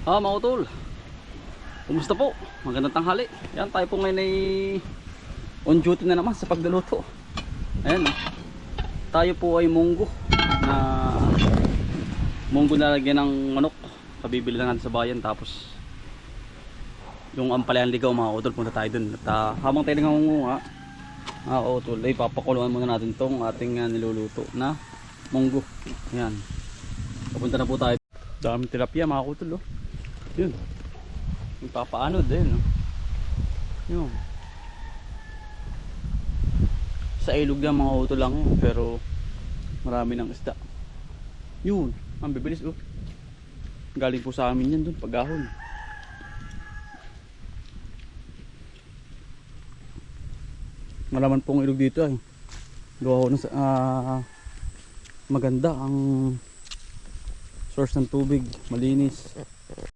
Mga utol, kumusta po? Magandang tanghali. Yan, tayo po ngayon ay on duty na naman sa pagluluto. Ayan, tayo po ay munggo na lagyan ng manok. Pabibili lang natin sa bayan. Tapos yung ampalayan ligaw, mga utol, punta tayo dun. At habang tayo nangunguha, mga utol, ay papakulungan muna natin tong ating niluluto na munggo. Ayan, papunta na po tayo. Daming tilapia, mga utol, oh. Yun, yung papaanod din, no? Yun, sa ilog yan, mga utol lang yun, pero marami ng isda. Yun, ang bibilis, oh. Galing po sa amin yan dun, pag-ahon. Malaman pong ilog dito ay gawa ko na sa maganda ang source ng tubig, malinis.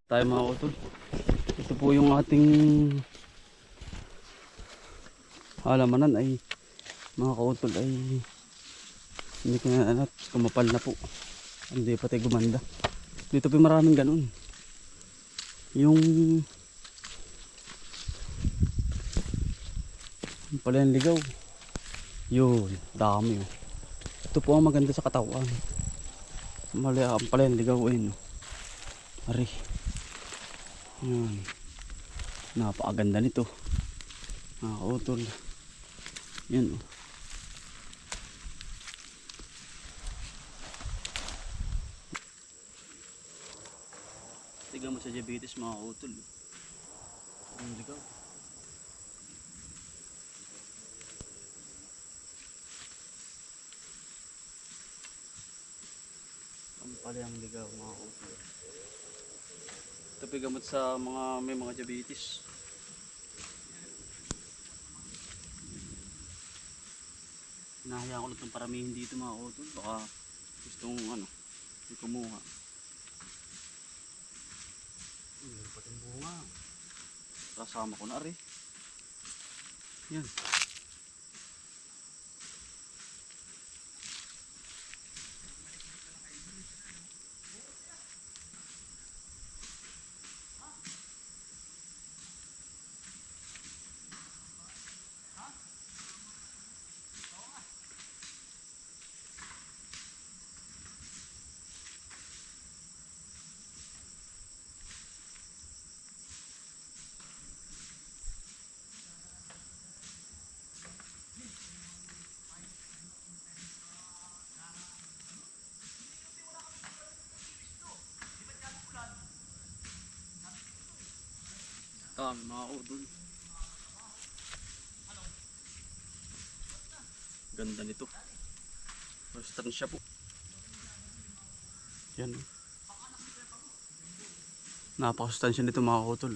Tayo, mga utol, ito po yung ating halamanan ay mga kautol ay hindi ko na anak, kumapal na po, hindi pati gumanda. Dito po maraming ganun, yung pala yung ligaw. Yun, dami, oh. Ito po ang maganda sa katawan. Mali ang pala yung ligaw, ayun, ari. Yun, napakaganda nito, mga kautol. Yan, oh. Tignan mo sa diabetes, mga kautol, ang ligaw. Ang pala yung ligaw, mga kautol. Ito po gamot sa may mga diabetes. Hinahayaan ko lang itong paramihin dito, mga utol. Baka gustong may kumuha. Meron pa itong bunga. Kasama ko na rin. Yan. Mga utol. Ganda nito. Sustansya po. Yan. Napakasustansya nito, mga utol.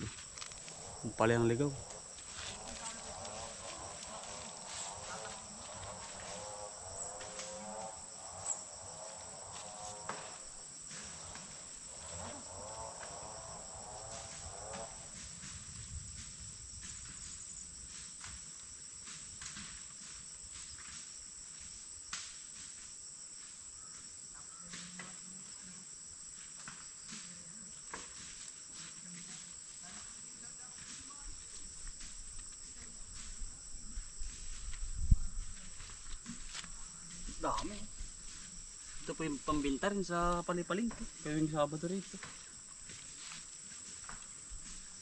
Ang pala yung ligaw. Dami. Ito po yung pambinta rin sa palipaling. Kaya yung Sabado rito.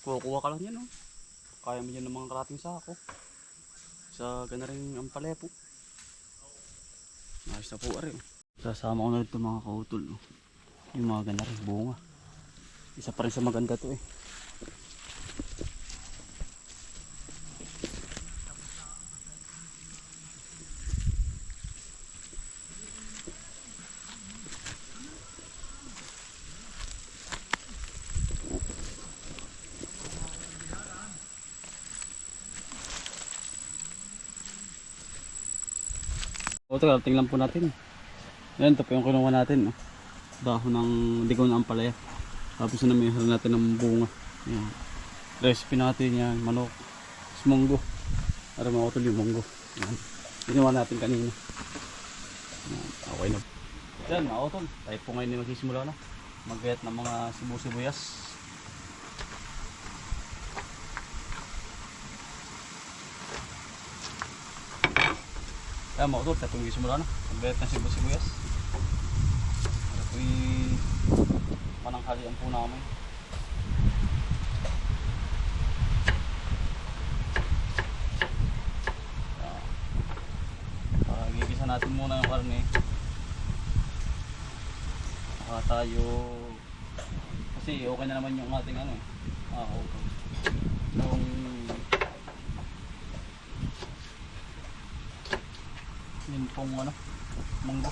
Kukuha ka lang yan, oh. Kaya mo yan ng mga karating sako. Sa gana rin ang palepo. Ayos na po rin. Sasama ko na rin ito, mga kautol, oh. Yung mga gana rin bunga. Isa pa rin sa maganda to, eh. Ito, tingnan po natin. Yan, ito po yung kinuha natin, oh. Dahon ng digaw na ampalaya. Tapos na may haran natin ng bunga. Yan. Recipe natin yan, manok, munggo. Para makutol yung munggo. Yan. Ginawa natin kanina. Yan. Okay na. Yan, mga utol. Tayo po ngayon magsisimula na. Magbayat ng mga sibu-sibuyas. Kaya mga utol, katong gisimula na. Nagbayat ng sibuyas. Ito'y mananghalian po namin. Gigisa natin muna yung karne. Saka tayo, kasi okay na naman yung ating ano eh. Okay. Yun pong ano, munggo.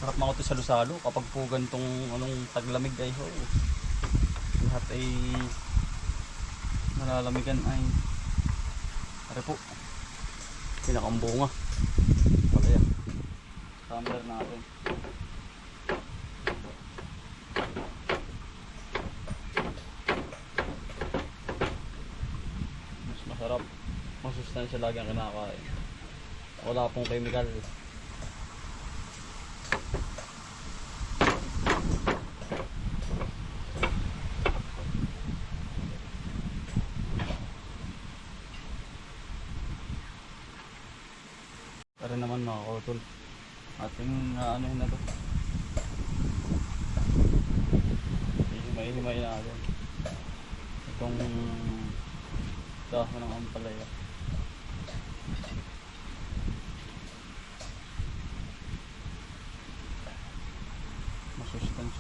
Sarap mga ito sa lusalo kapag po ganitong anong taglamig ay ho. Lahat ay nalalamigan ay ari po. Pinakambunga. Palaya. Tumbler natin. Mas masarap. Masustansya lagi ang kinakain. Wala pong chemical. Para naman mga kautol, ating anuhin na to. Himay-himay natin itong dahon ng ampalaya.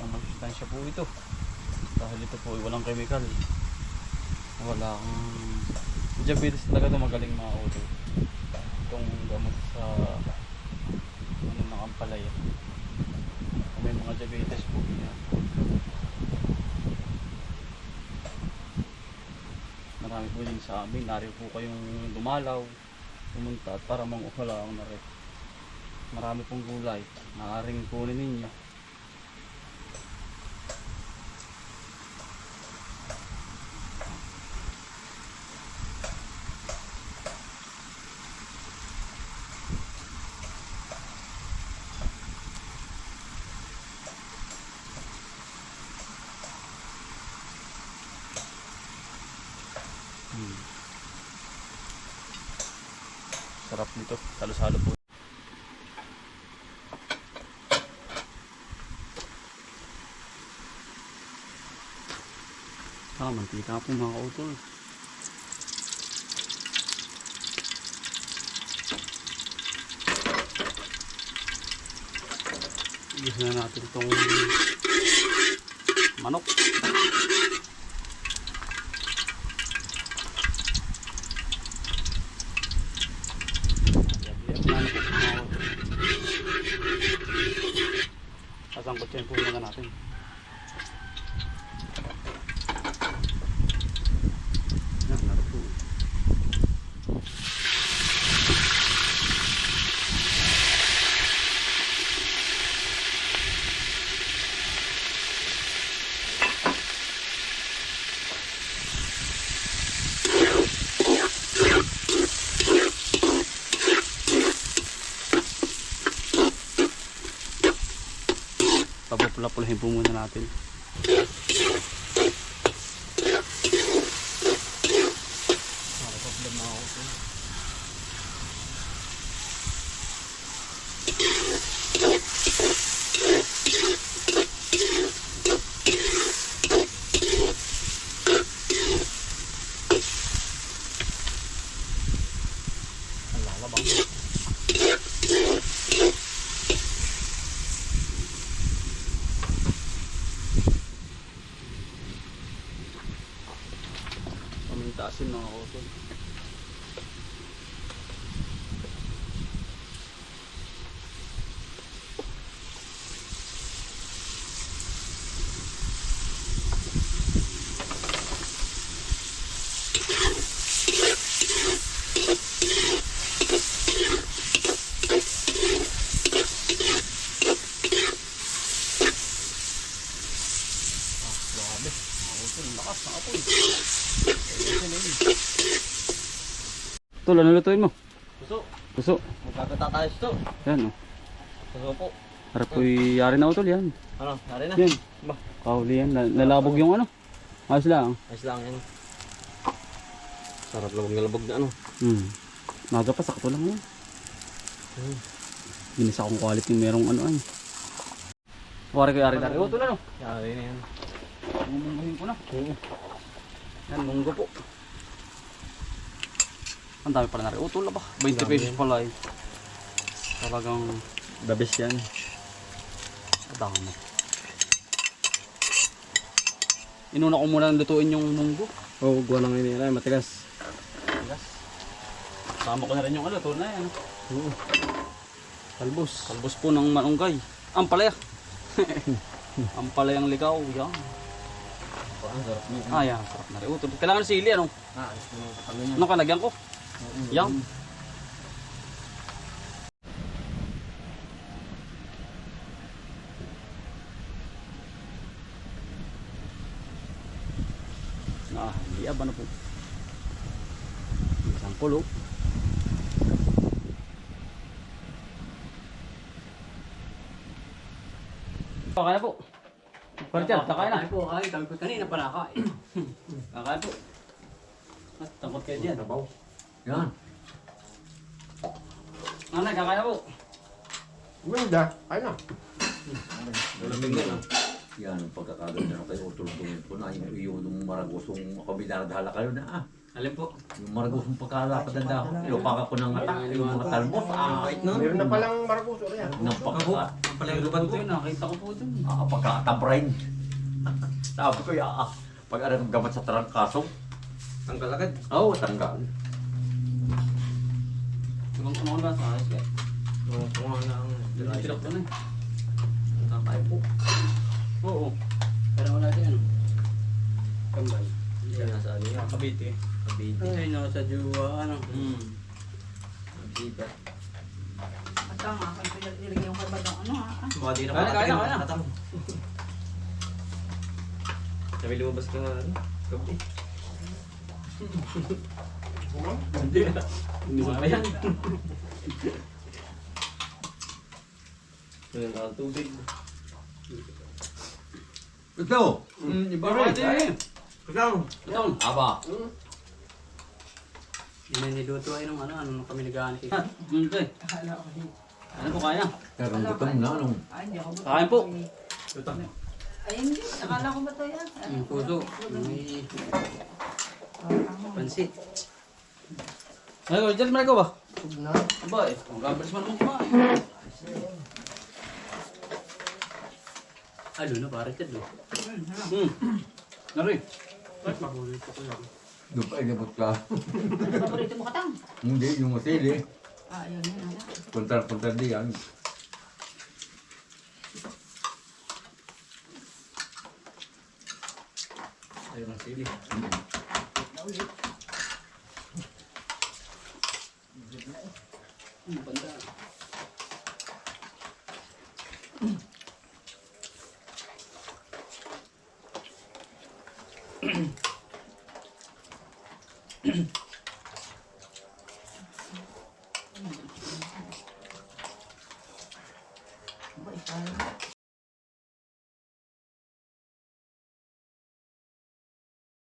Masustansya po ito dahil ito po ay walang chemical, walang diabetes talaga ito. Magaling mga kautol itong gamot sa ano ng ampalaya. Kung may mga diabetes po yan, marami po din sa amin. Nari po kayong dumalaw, pumunta at para manguhala ang narin. Marami pong gulay maaaring kunin ninyo. Sarap nito, halos-halo po. Mantika po mga kautol. Igis na natin itong manok. Sasangkot yan po muna natin. Yan, narupo. Papapula-pulahin po muna natin. Problem na ako po. Ang lalabang. Pamintasin mga kautol. Grabe, mga kautol, lakas ng apoy. Tol, ano lutuin mo? Puso. Puso. Magkakata tayo ito. Yan o. Puso po. Harap ko'y yari na utol yan. Ano, nari na? Yan. Ba? Kahuli yan. Nalabog yung ano. Ayos lang. Ayos lang yan. Sarap labog na ano. Naga pa, sakto lang yan. Ginisa kong quality merong ano ay. Wari ko yari dari. Utol ano. Nari na yan. Mungguhin ko na. Yan, munggo po. Ang dami pala na rin. Utol na ba? 20 pesos pala eh. Talagang The best yan. dami. Inuna ko muna lutuin yung munggo. Oo, gawa ng inira. Matigas. Sama ko na rin yung ano, luto na yan. Talbos. Kalbos po ng manunggay. Ang palaya. Ang palayang likaw. Yan. Ang sarap niya. Ah, yan. Sarap na rin. Utol. Kailangan sili ano? Ano ka, lagyan ko? Yan. Liab ano po. Isang pulo. Kaya po. Richard, kakain na. Po, ay, sabi ko kanina pa nakain. Kakain po. At takot kayo dyan. Yan. Nanay, kakain na po. Ganda, kaya na. Lamig na. Yan ang pagkakaganda ng kayo tulong ko na yung maragosong kabinardala kayo na Alin po? yung maragosong pagkalapad na ilupaka ko ng atak yung mga talbos Meron na palang marapuso yan. ng pagka Ang pala yung luban ko yun, nakita ko po dun. pagkatabrain sabi ko pag anong gamat sa tarangkasong Tanggal agad. tanggal Ibang kumang ba sa ayos kaya? Oo, kung ano ang Direct ko na eh. kakain po. Oo. Pero wala din ano. Kambal. Yan nasa ano yan. Kabiti. Kabiti. Ay, nasa Juwa, ano. Kabiti. At ang akin pinag-iligay yung kabadang ano ha. Baka di na Kaya na, kaya na, kaya na. Katang. Sabi lumabas ka ano? Kabiti. Hindi na. Hindi mo pa yan. Ganun ang tubig. ito Iba rin eh. Katang. Ito. aba Hindi niluto ay nung ano nung kami nag-aanik. Ito eh. Ano po kaya? karang gutom na nung Ay, hindi ako ba? Kakain po. Katang. Ay, hindi. Akala ko ba ito yan? Yung puso. May pansit. Ay, dyan ko ba? Na. Aba eh. Ang gabers man mo kumain. Alo na pare ito. Nari. Paborito ko lang. doon pa inabot ka Paborito mo katang? hindi yung masili Ah, yun yun. punta diyan Ayun ang sili. Banda.